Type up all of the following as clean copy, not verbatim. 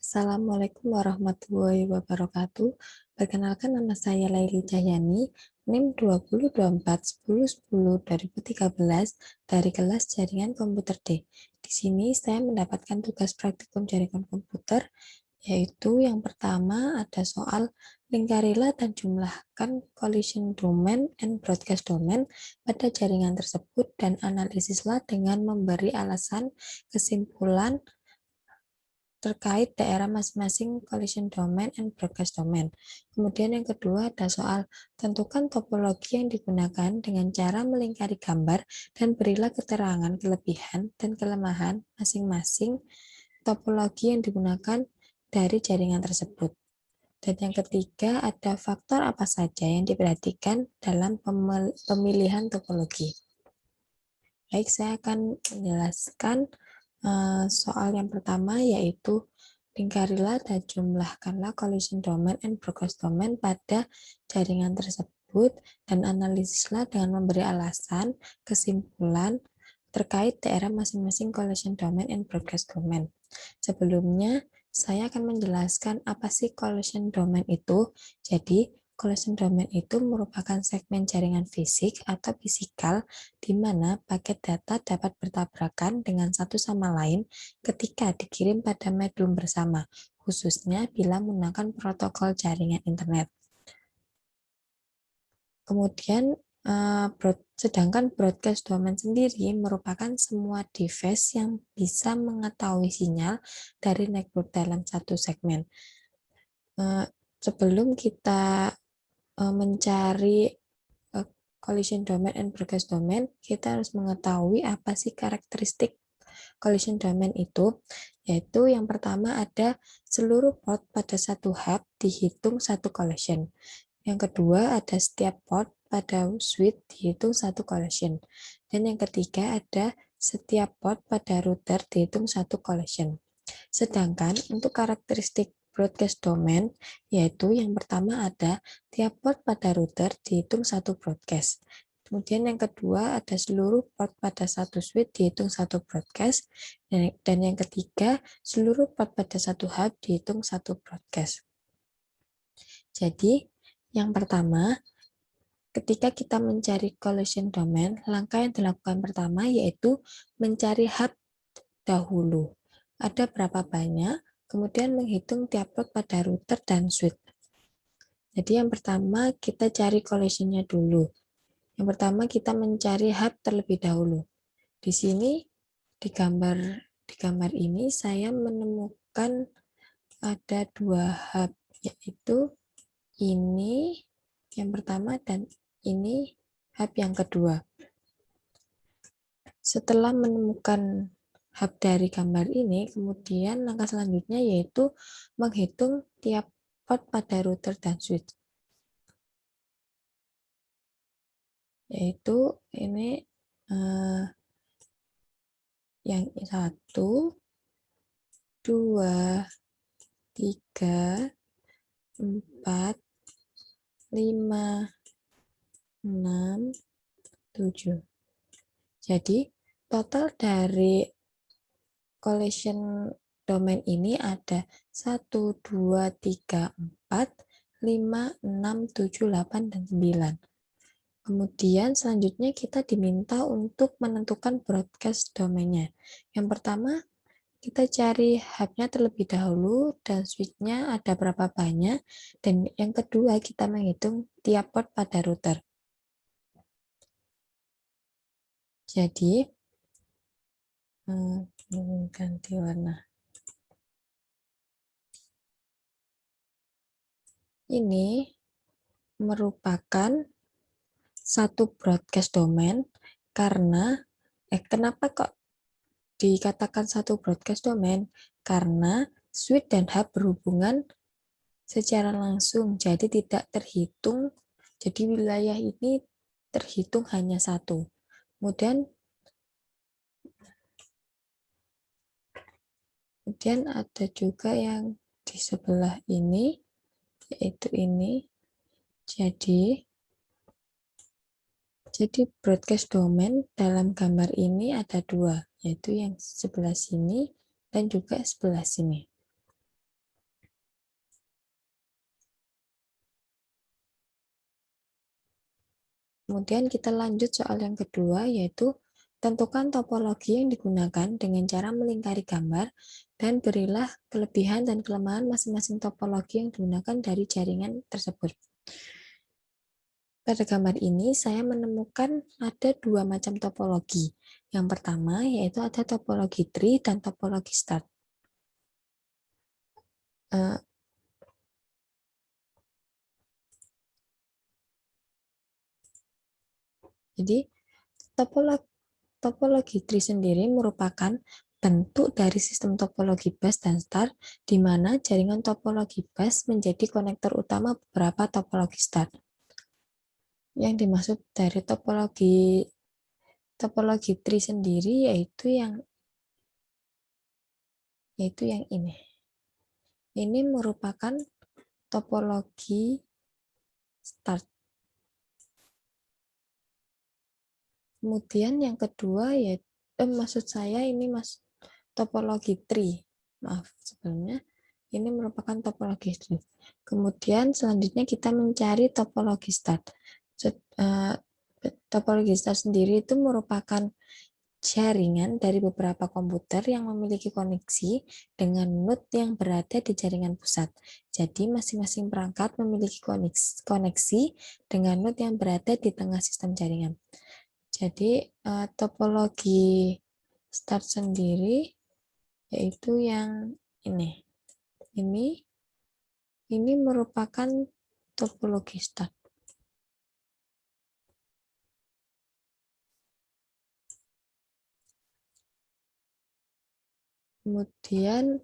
Assalamualaikum warahmatullahi wabarakatuh. Perkenalkan, nama saya Laili Cahyani, NIM 20241010-2013 dari kelas Jaringan Komputer D. Di sini saya mendapatkan tugas praktikum jaringan komputer, yaitu yang pertama ada soal lingkarilah dan jumlahkan collision domain and broadcast domain pada jaringan tersebut dan analisislah dengan memberi alasan, kesimpulan, terkait daerah masing-masing collision domain and broadcast domain. Kemudian yang kedua ada soal tentukan topologi yang digunakan dengan cara melingkari gambar dan berilah keterangan kelebihan dan kelemahan masing-masing topologi yang digunakan dari jaringan tersebut. Dan yang ketiga ada faktor apa saja yang diperhatikan dalam pemilihan topologi. Baik, saya akan menjelaskan soal yang pertama, yaitu lingkarilah dan jumlahkanlah collision domain and broadcast domain pada jaringan tersebut dan analisislah dengan memberi alasan, kesimpulan terkait daerah masing-masing collision domain and broadcast domain. Sebelumnya, saya akan menjelaskan apa sih collision domain itu. Jadi, collision domain itu merupakan segmen jaringan fisik atau fisikal di mana paket data dapat bertabrakan dengan satu sama lain ketika dikirim pada medium bersama, khususnya bila menggunakan protokol jaringan internet. Kemudian, sedangkan broadcast domain sendiri merupakan semua device yang bisa mengetahui sinyal dari network dalam satu segmen. Sebelum kita mencari collision domain and broadcast domain, kita harus mengetahui apa sih karakteristik collision domain itu, yaitu yang pertama ada seluruh port pada satu hub dihitung satu collision. Yang kedua ada setiap port pada switch dihitung satu collision. Dan yang ketiga ada setiap port pada router dihitung satu collision. Sedangkan untuk karakteristik broadcast domain, yaitu yang pertama ada tiap port pada router dihitung satu broadcast. Kemudian yang kedua ada seluruh port pada satu switch dihitung satu broadcast. Dan yang ketiga seluruh port pada satu hub dihitung satu broadcast. Jadi yang pertama, ketika kita mencari collision domain, langkah yang dilakukan pertama yaitu mencari hub dahulu. Ada berapa banyak, kemudian menghitung tiap port pada router dan switch. Jadi yang pertama kita cari collision-nya dulu. Yang pertama kita mencari hub terlebih dahulu. Di sini di gambar ini saya menemukan ada dua hub, yaitu ini yang pertama dan ini hub yang kedua. Setelah menemukan hub dari gambar ini, kemudian langkah selanjutnya yaitu menghitung tiap port pada router dan switch. Yaitu ini yang 1, 2, 3, 4, 5, 6, 7. Jadi total dari collision domain ini ada 1, 2, 3, 4, 5, 6, 7, 8, dan 9. Kemudian selanjutnya kita diminta untuk menentukan broadcast domainnya. Yang pertama, kita cari hubnya terlebih dahulu dan switch-nya ada berapa banyak. Dan yang kedua, kita menghitung tiap port pada router. Jadi, ganti warna. Ini merupakan satu broadcast domain karena kenapa kok dikatakan satu broadcast domain? Karena switch dan hub berhubungan secara langsung, jadi tidak terhitung. Jadi wilayah ini terhitung hanya satu. Kemudian ada juga yang di sebelah ini, yaitu ini. Jadi broadcast domain dalam gambar ini ada dua, yaitu yang sebelah sini dan juga sebelah sini. Kemudian kita lanjut soal yang kedua, yaitu tentukan topologi yang digunakan dengan cara melingkari gambar dan berilah kelebihan dan kelemahan masing-masing topologi yang digunakan dari jaringan tersebut. Pada gambar ini saya menemukan ada dua macam topologi. Yang pertama yaitu ada topologi tree dan topologi start. Jadi topologi tree sendiri merupakan bentuk dari sistem topologi bus dan start, di mana jaringan topologi bus menjadi konektor utama beberapa topologi start. Yang dimaksud dari topologi tree sendiri yaitu yang ini. Ini merupakan topologi start. Kemudian yang kedua yaitu maksud saya ini topologi tree. Maaf sebelumnya ini merupakan topologi tree. Kemudian selanjutnya kita mencari topologi start. Topologi start sendiri itu merupakan jaringan dari beberapa komputer yang memiliki koneksi dengan node yang berada di jaringan pusat. Jadi masing-masing perangkat memiliki koneksi dengan node yang berada di tengah sistem jaringan. Jadi topologi start sendiri yaitu yang ini. Ini merupakan topologi start. Kemudian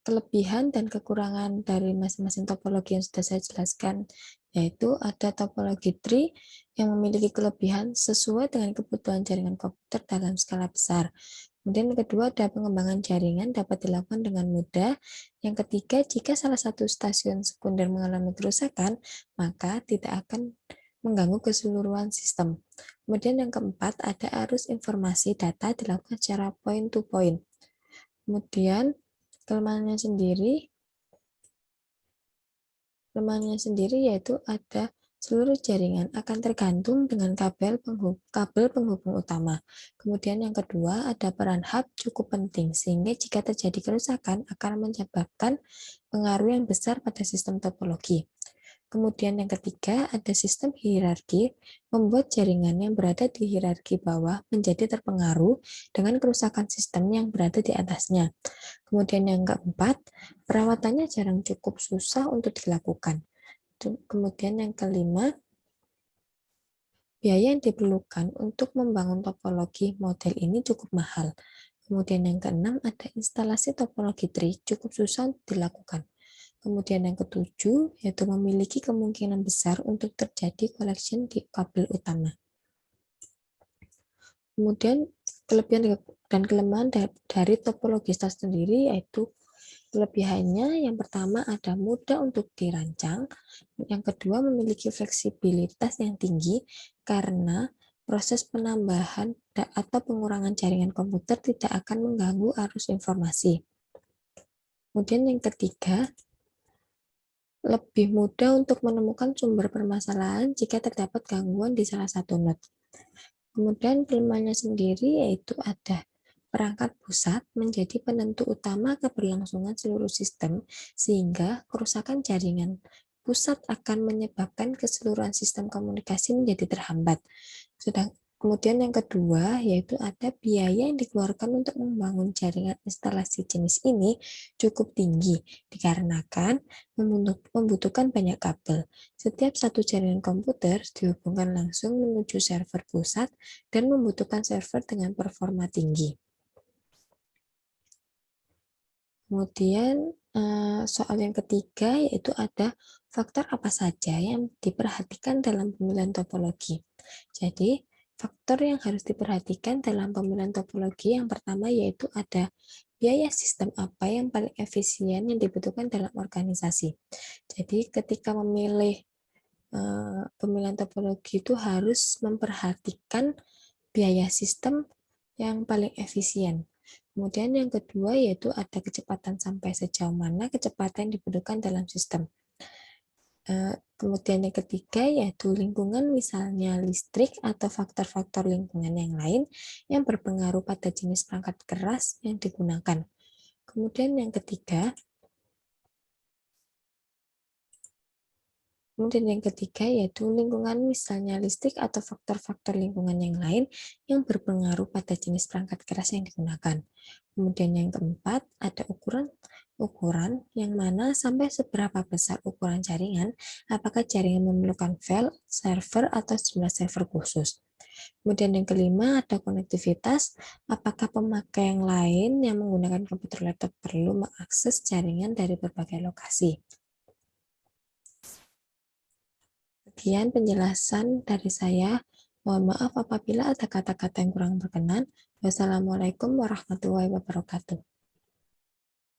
kelebihan dan kekurangan dari masing-masing topologi yang sudah saya jelaskan, yaitu ada topologi tree yang memiliki kelebihan sesuai dengan kebutuhan jaringan komputer dalam skala besar. Kemudian yang kedua ada pengembangan jaringan dapat dilakukan dengan mudah. Yang ketiga, jika salah satu stasiun sekunder mengalami kerusakan, maka tidak akan mengganggu keseluruhan sistem. Kemudian yang keempat, ada arus informasi data dilakukan secara point to point. Kemudian kelemahannya sendiri yaitu ada seluruh jaringan akan tergantung dengan kabel penghubung utama. Kemudian yang kedua ada peran hub cukup penting sehingga jika terjadi kerusakan akan menyebabkan pengaruh yang besar pada sistem topologi. Kemudian yang ketiga, ada sistem hierarki, membuat jaringan yang berada di hierarki bawah menjadi terpengaruh dengan kerusakan sistem yang berada di atasnya. Kemudian yang keempat, perawatannya jarang cukup susah untuk dilakukan. Kemudian yang kelima, biaya yang diperlukan untuk membangun topologi model ini cukup mahal. Kemudian yang keenam, ada instalasi topologi tree cukup susah untuk dilakukan. Kemudian yang ketujuh, yaitu memiliki kemungkinan besar untuk terjadi collection di kabel utama. Kemudian kelebihan dan kelemahan dari topologi start sendiri yaitu kelebihannya yang pertama ada mudah untuk dirancang, yang kedua memiliki fleksibilitas yang tinggi karena proses penambahan atau pengurangan jaringan komputer tidak akan mengganggu arus informasi. Kemudian yang ketiga, lebih mudah untuk menemukan sumber permasalahan jika terdapat gangguan di salah satu node. Kemudian kelemahannya sendiri yaitu ada perangkat pusat menjadi penentu utama keberlangsungan seluruh sistem, sehingga kerusakan jaringan pusat akan menyebabkan keseluruhan sistem komunikasi menjadi terhambat. Kemudian yang kedua, yaitu ada biaya yang dikeluarkan untuk membangun jaringan instalasi jenis ini cukup tinggi, dikarenakan membutuhkan banyak kabel. Setiap satu jaringan komputer dihubungkan langsung menuju server pusat dan membutuhkan server dengan performa tinggi. Kemudian soal yang ketiga yaitu ada faktor apa saja yang diperhatikan dalam pemilihan topologi. Jadi, faktor yang harus diperhatikan dalam pemilihan topologi yang pertama yaitu ada biaya sistem apa yang paling efisien yang dibutuhkan dalam organisasi. Jadi ketika memilih pemilihan topologi itu harus memperhatikan biaya sistem yang paling efisien. Kemudian yang kedua yaitu ada kecepatan sampai sejauh mana kecepatan yang dibutuhkan dalam sistem. Kemudian yang ketiga yaitu lingkungan, misalnya listrik atau faktor-faktor lingkungan yang lain yang berpengaruh pada jenis perangkat keras yang digunakan. Kemudian yang ketiga yaitu lingkungan, misalnya listrik atau faktor-faktor lingkungan yang lain yang berpengaruh pada jenis perangkat keras yang digunakan. Kemudian yang keempat, ada ukuran yang mana sampai seberapa besar ukuran jaringan, apakah jaringan memerlukan file, server, atau jumlah server khusus. Kemudian yang kelima, ada konektivitas, apakah pemakai yang lain yang menggunakan komputer laptop perlu mengakses jaringan dari berbagai lokasi. Sekian penjelasan dari saya. Mohon maaf apabila ada kata-kata yang kurang berkenan. Wassalamualaikum warahmatullahi wabarakatuh.